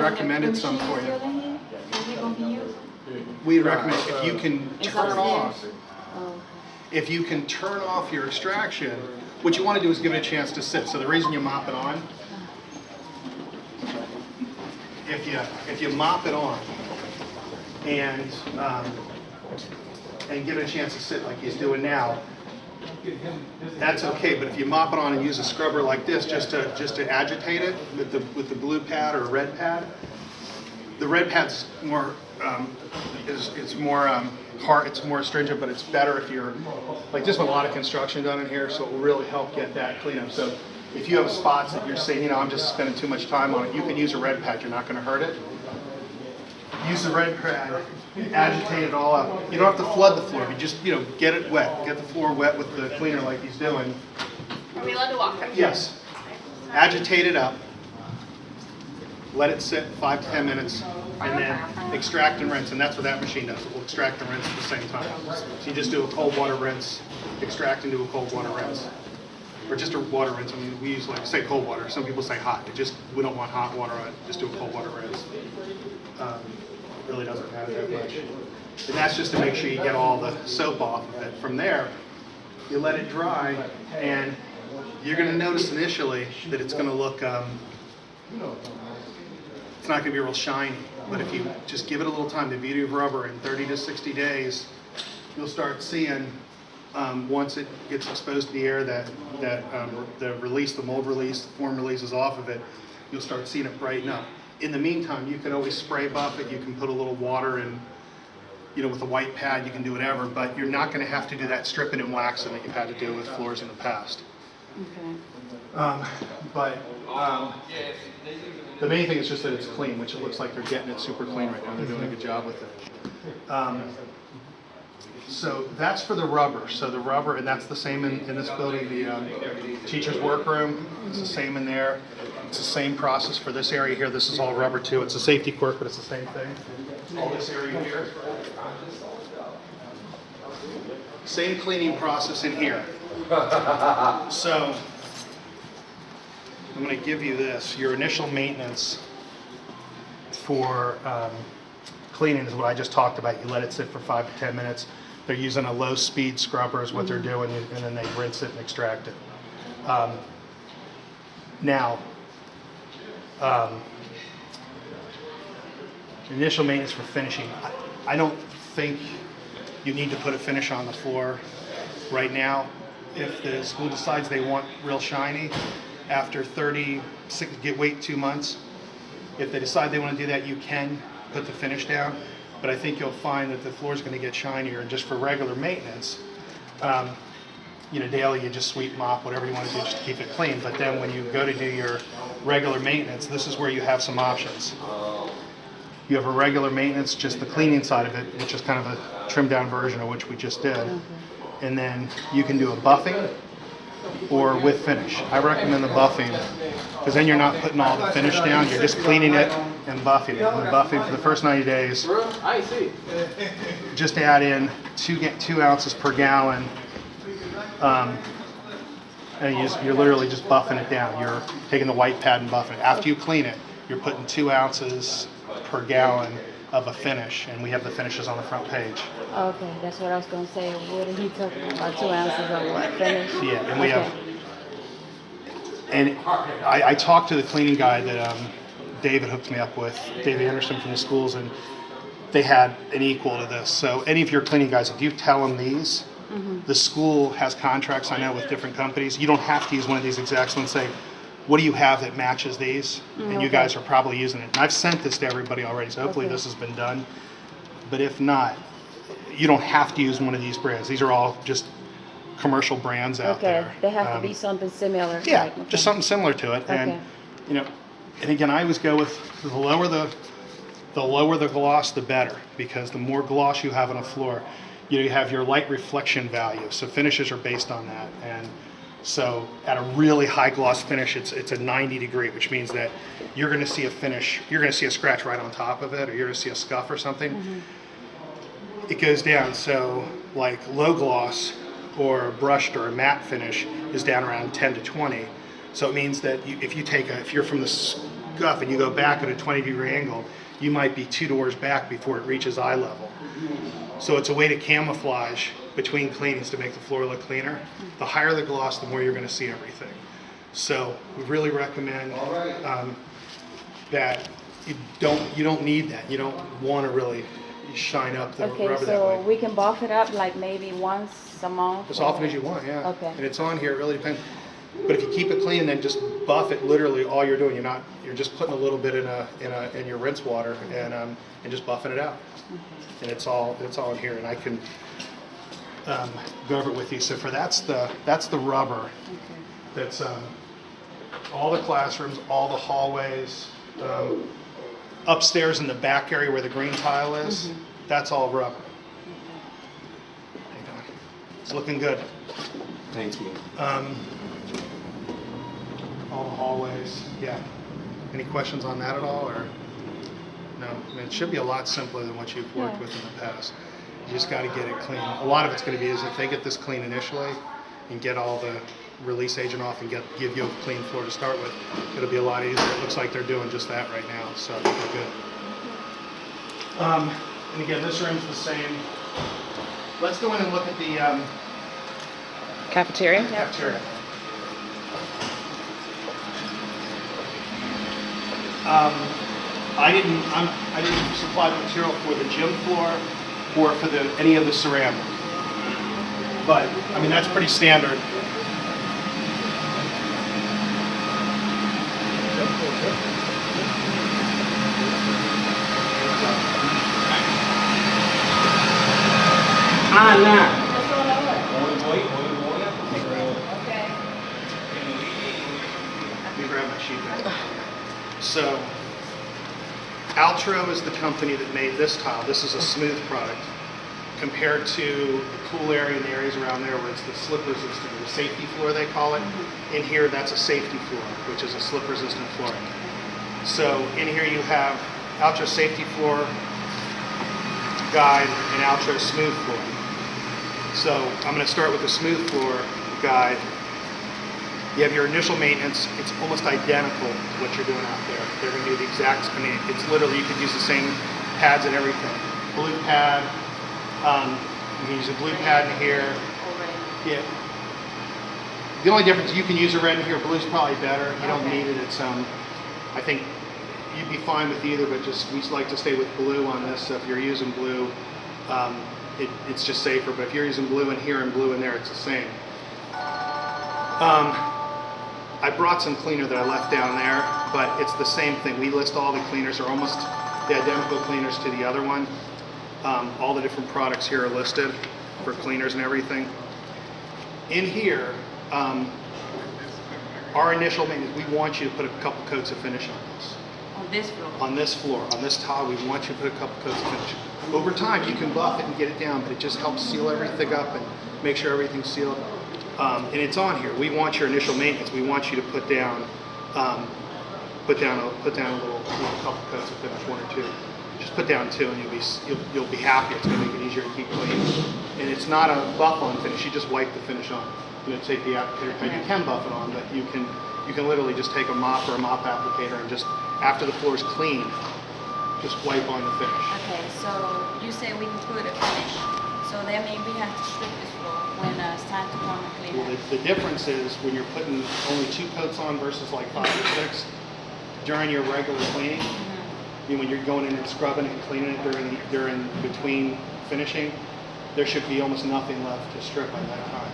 recommended some for you. We'd recommend if you can turn off. If you can turn off your extraction, what you want to do is give it a chance to sit. So the reason you mop it on, if you mop it on and give it a chance to sit like he's doing now, that's okay. But if you mop it on and use a scrubber like this just to agitate it with the blue pad or red pad, the red pad's more it's more hard, it's more astringent, but it's better if you're like there's been a lot of construction done in here, so it will really help get that clean up. So if you have spots that you're saying, you know, I'm just spending too much time on it, you can use a red pad. You're not going to hurt it. Use the red pad, agitate it all up. You don't have to flood the floor. You just, you know, get it wet. Get the floor wet with the cleaner like he's doing. Are we allowed to walk? Yes. Agitate it up. Let it sit 5 to 10 minutes, and then extract and rinse. And that's what that machine does. It will extract and rinse at the same time. So you just do a cold water rinse, extract and do a cold water rinse. Or just a water rinse. I mean, we use like say cold water. Some people say hot. We don't want hot water on it. Just do a cold water rinse. Really doesn't matter that much. And that's just to make sure you get all the soap off of it. From there, you let it dry, and you're going to notice initially that it's going to look, it's not going to be real shiny. But if you just give it a little time, the beauty of rubber, in 30 to 60 days, you'll start seeing, once it gets exposed to the air, that the mold release, the form releases off of it, you'll start seeing it brighten up. In the meantime, you can always spray buff it. You can put a little water in, you know, with a white pad. You can do whatever, but you're not going to have to do that stripping and waxing that you've had to do with floors in the past. Okay. The main thing is just that it's clean, which it looks like they're getting it super clean right now. They're doing a good job with it. So that's for the rubber. So the rubber, and that's the same in this building. The teacher's workroom, it's the same in there. It's the same process for this area here. This is all rubber too. It's a safety quirk, but it's the same thing. All this area here. Same cleaning process in here. So I'm going to give you this. Your initial maintenance for cleaning is what I just talked about. You let it sit for 5 to 10 minutes. They're using a low-speed scrubber is what they're doing, and then they rinse it and extract it. Initial maintenance for finishing. I don't think you need to put a finish on the floor right now. If the school decides they want real shiny, after wait 2 months. If they decide they want to do that, you can put the finish down. But I think you'll find that the floor is going to get shinier. And just for regular maintenance, you know, daily you just sweep, mop, whatever you want to do just to keep it clean. But then when you go to do your regular maintenance, this is where you have some options. You have a regular maintenance, just the cleaning side of it, which is kind of a trimmed down version of which we just did. And then you can do a buffing or with finish. I recommend the buffing because then you're not putting all the finish down, you're just cleaning it and buffing it. And the buffing for the first 90 days, just add in 2 ounces per gallon, and you're literally just buffing it down. You're taking the white pad and buffing it. After you clean it, you're putting 2 ounces per gallon of a finish, and we have the finishes on the front page. Okay, that's what I was going to say. What did he talk about? 2 ounces of what? Finish? Yeah, and we have. And I talked to the cleaning guy that David hooked me up with, David Anderson from the schools, and they had an equal to this. So any of your cleaning guys, if you tell them these, the school has contracts, I know, with different companies. You don't have to use one of these exacts and say, what do you have that matches these? And you guys are probably using it. And I've sent this to everybody already, so hopefully this has been done. But if not, you don't have to use one of these brands. These are all just commercial brands out there. Okay, they have to be something similar. Yeah, like, just something similar to it. And you know, and again, I always go with the lower the gloss, the better, because the more gloss you have on a floor, you have your light reflection value. So finishes are based on that. And so at a really high gloss finish, it's a 90 degree, which means that you're going to see a finish, you're going to see a scratch right on top of it, or you're going to see a scuff or something. It goes down. So like low gloss or a brushed or a matte finish is down around 10 to 20. So it means that if you're from the guff and you go back at a 20-degree angle, you might be 2 doors back before it reaches eye level. So it's a way to camouflage between cleanings to make the floor look cleaner. The higher the gloss, the more you're going to see everything. So we really recommend that you don't need that. You don't want to really shine up the Okay, rubber that so way. we can buff it up like maybe once a month? As often as you want, yeah. Okay. And it's on here, it really depends. But if you keep it clean, then just buff it. Literally, all you're doing, you're just putting a little bit in your rinse water and just buffing it out. And it's all in here. And I can go over it with you. So that's the rubber. Okay. That's all the classrooms, all the hallways, upstairs in the back area where the green tile is. That's all rubber. It's looking good. Thank you. All the hallways, yeah. Any questions on that at all, or no? I mean, it should be a lot simpler than what you've worked with in the past. You just got to get it clean. A lot of it's going to be is if they get this clean initially and get all the release agent off and give you a clean floor to start with, it'll be a lot easier. It looks like they're doing just that right now, so I think they're good. And again, this room's the same. Let's go in and look at the Cafeteria? cafeteria. I didn't supply the material for the gym floor or for any of the ceramic. But I mean that's pretty standard. Let me grab my sheet there. So, Altro is the company that made this tile. This is a smooth product compared to the pool area and the areas around there where it's the slip resistant, or the safety floor they call it. In here, that's a safety floor, which is a slip resistant flooring. So in here you have Altro safety floor guide and Altro smooth floor. So I'm going to start with the smooth floor guide. You have your initial maintenance. It's almost identical to what you're doing out there. They're going to do the exact, I mean, it's literally, you could use the same pads and everything. Blue pad, you can use a blue pad in here. Yeah. The only difference, you can use a red in here. Blue's probably better. You don't need it. It's, I think you'd be fine with either, but just, we like to stay with blue on this. So if you're using blue, it's just safer. But if you're using blue in here and blue in there, it's the same. I brought some cleaner that I left down there, but it's the same thing. We list all the cleaners, are almost the identical cleaners to the other one. All the different products here are listed for cleaners and everything. In here, our initial maintenance, we want you to put a couple coats of finish on this. On this floor? On this floor, on this tile, we want you to put a couple coats of finish. Over time, you can buff it and get it down, but it just helps seal everything up and make sure everything's sealed. And it's on here. We want your initial maintenance. We want you to put down a little couple coats of finish, 1 or 2. Just put down 2, and you'll be happy. It's going to make it easier to keep clean. And it's not a buff on finish. You just wipe the finish on. You know, take the applicator. You can buff it on, but you can literally just take a mop or a mop applicator and just after the floor is clean, just wipe on the finish. Okay, so you say we can put a finish. So that means we have to strip this floor when it's time to come and clean Well, it. the difference is when you're putting only 2 coats on versus like 5 or 6 during your regular cleaning. I mean, when you're going in and scrubbing and cleaning it during between finishing, there should be almost nothing left to strip by that time.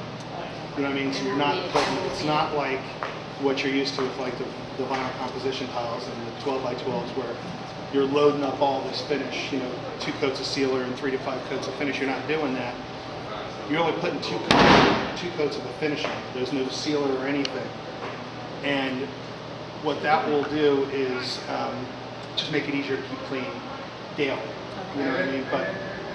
You know what I mean? So you're not putting, it's not like what you're used to with like the vinyl composition tiles and the 12 by 12s where you're loading up all this finish, you know, 2 coats of sealer and 3 to 5 coats of finish. You're not doing that. You're only putting 2 coats of the finish on. There's no sealer or anything. And what that will do is just make it easier to keep clean daily. You know what I mean? But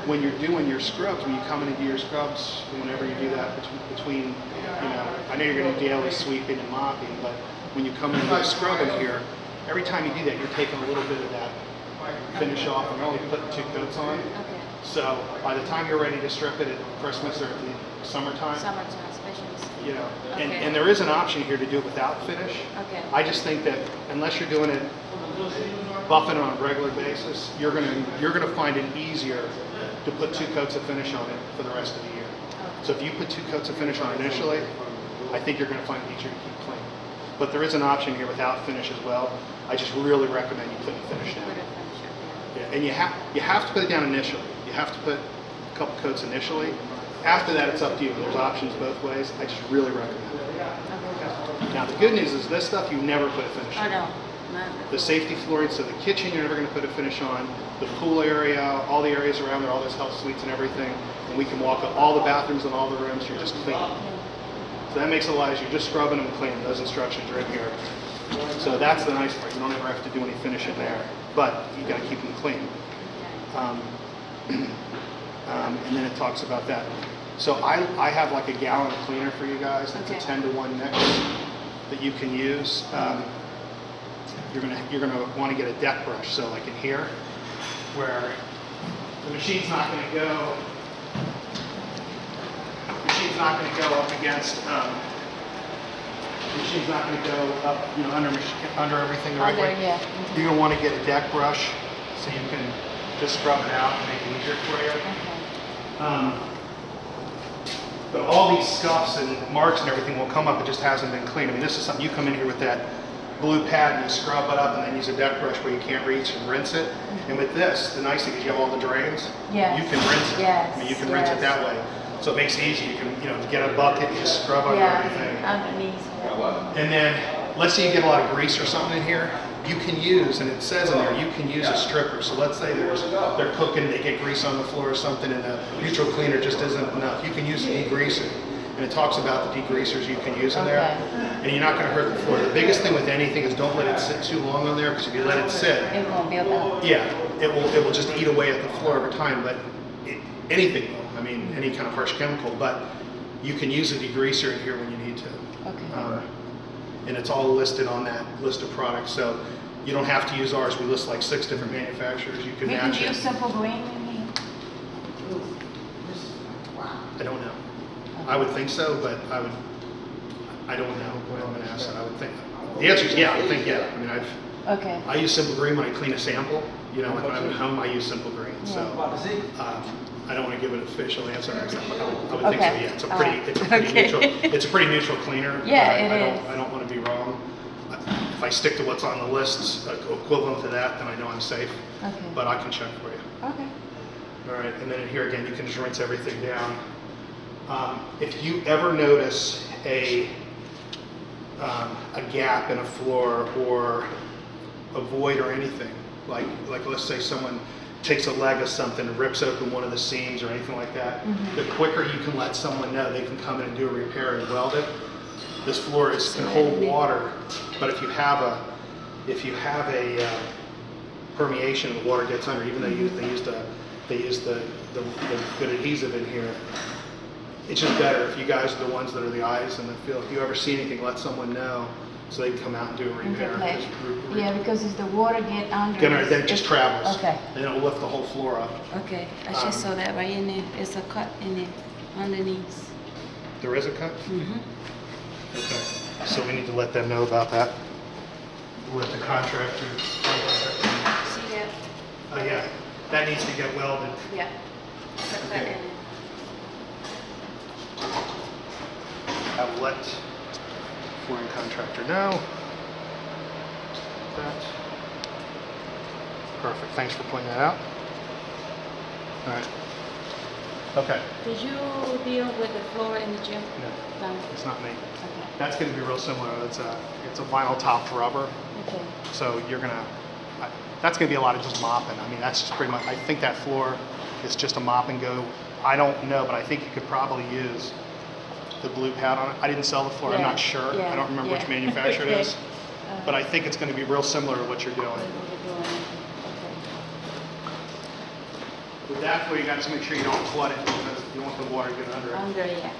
when you're doing your scrubs, when you come in and do your scrubs, whenever you do that between, you know, I know you're going to do daily sweeping and mopping, but when you come in and do a scrub in here, every time you do that, you're taking a little bit of that finish off, and you're only putting 2 coats on. Okay. So by the time you're ready to strip it at Christmas or at the summertime, Especially. you know, Okay. and there is an option here to do it without finish. Okay. I just think that unless you're doing it buff it on a regular basis, you're gonna find it easier to put 2 coats of finish on it for the rest of the year. So if you put 2 coats of finish on initially, I think you're gonna find it easier to keep clean. But there is an option here without finish as well. I just really recommend you put the finish down. Yeah, and you have to put it down initially. You have to put a couple coats initially. After that, it's up to you. There's options both ways. I just really recommend it. Okay. Now the good news is this stuff you never put a finish on. Oh, no. Not. The safety flooring, so the kitchen you're never going to put a finish on. The pool area, all the areas around there, all those health suites and everything. And we can walk up all the bathrooms and all the rooms. You're just clean. So that makes it a lot easier. You're just scrubbing them and cleaning. Those instructions are in here. So that's the nice part. You don't ever have to do any finishing there. But you got to keep them clean. And then it talks about that. So I have like a gallon of cleaner for you guys. That's a 10-to-1 mix that you can use. You're gonna want to get a deck brush. So like in here, where the machine's not going to go. Machine's not going to go up against. Machine's not going to go up, under everything the right way. Yeah. You're going to want to get a deck brush so you can just scrub it out and make it easier for you. Okay. But all these scuffs and marks and everything will come up. It just hasn't been cleaned. I mean, this is something you come in here with that blue pad and you scrub it up and then use a deck brush where you can't reach and rinse it. And with this, the nice thing is you have all the drains. Yes. You can rinse it. Yes. I mean, you can rinse it that way. So it makes it easy. You can, get a bucket and just scrub under everything. Underneath. And then, let's say you get a lot of grease or something in here, you can use, and it says in there, you can use a stripper. So let's say they're cooking, they get grease on the floor or something, and the neutral cleaner just isn't enough. You can use a degreaser. And it talks about the degreasers you can use in there. And you're not going to hurt the floor. The biggest thing with anything is don't let it sit too long on there, because if you let it sit, It won't build up. yeah, it will just eat away at the floor over time. But anything will. I mean, any kind of harsh chemical. But you can use a degreaser in here when you need to. Okay. And it's all listed on that list of products. So you don't have to use ours. We list like 6 different manufacturers. You can We match can it. use simple green in here. I don't know. I would think so, but I don't know. I'm going to ask that. I would think. The answer is yeah. I would think yeah. I mean, Okay. I use Simple Green when I clean a sample. Like when I'm at home, I use Simple Green. So I don't want to give an official answer. I would think so. Yeah, it's a pretty neutral. It's a pretty neutral cleaner. Yeah, I don't want to be wrong. If I stick to what's on the list, equivalent to that, then I know I'm safe. Okay. But I can check for you. Okay. All right, and then in here again, you can just rinse everything down. If you ever notice a gap in a floor or a void or anything, like let's say someone takes a leg of something and rips open one of the seams or anything like that, the quicker you can let someone know, they can come in and do a repair and weld it. This floor can hold water, but if you have a permeation and the water gets under, even though they use the good adhesive in here, it's just better if you guys are the ones that are the eyes and the feel. If you ever see anything, let someone know so they can come out and do a repair. Yeah, because if the water get under, Then it just travels. Okay. And it'll lift the whole floor up. Okay, I just saw that right in there. It's a cut in it underneath. There is a cut? Mm-hmm. Okay. So we need to let them know about that. Let the contractor. See that? Oh yeah, that needs to get welded. Yeah. It's a cut Okay. in it. I will let flooring contractor know. That. Perfect. Thanks for pointing that out. All right. Okay. Did you deal with the floor in the gym? No, No. it's not me. Okay. That's going to be real similar. It's a vinyl topped rubber. Okay. So that's going to be a lot of just mopping. I mean, that's just pretty much. I think that floor is just a mop and go. I don't know, but I think you could probably use the blue pad on it. I didn't sell the floor. I'm Yeah, not sure. yeah, I don't remember which yeah. manufacturer it Okay. is. But I think it's going to be real similar to what you're doing. What you're doing. Okay. With that floor, you got to make sure you don't flood it because you don't want the water to get under it. Under, yeah.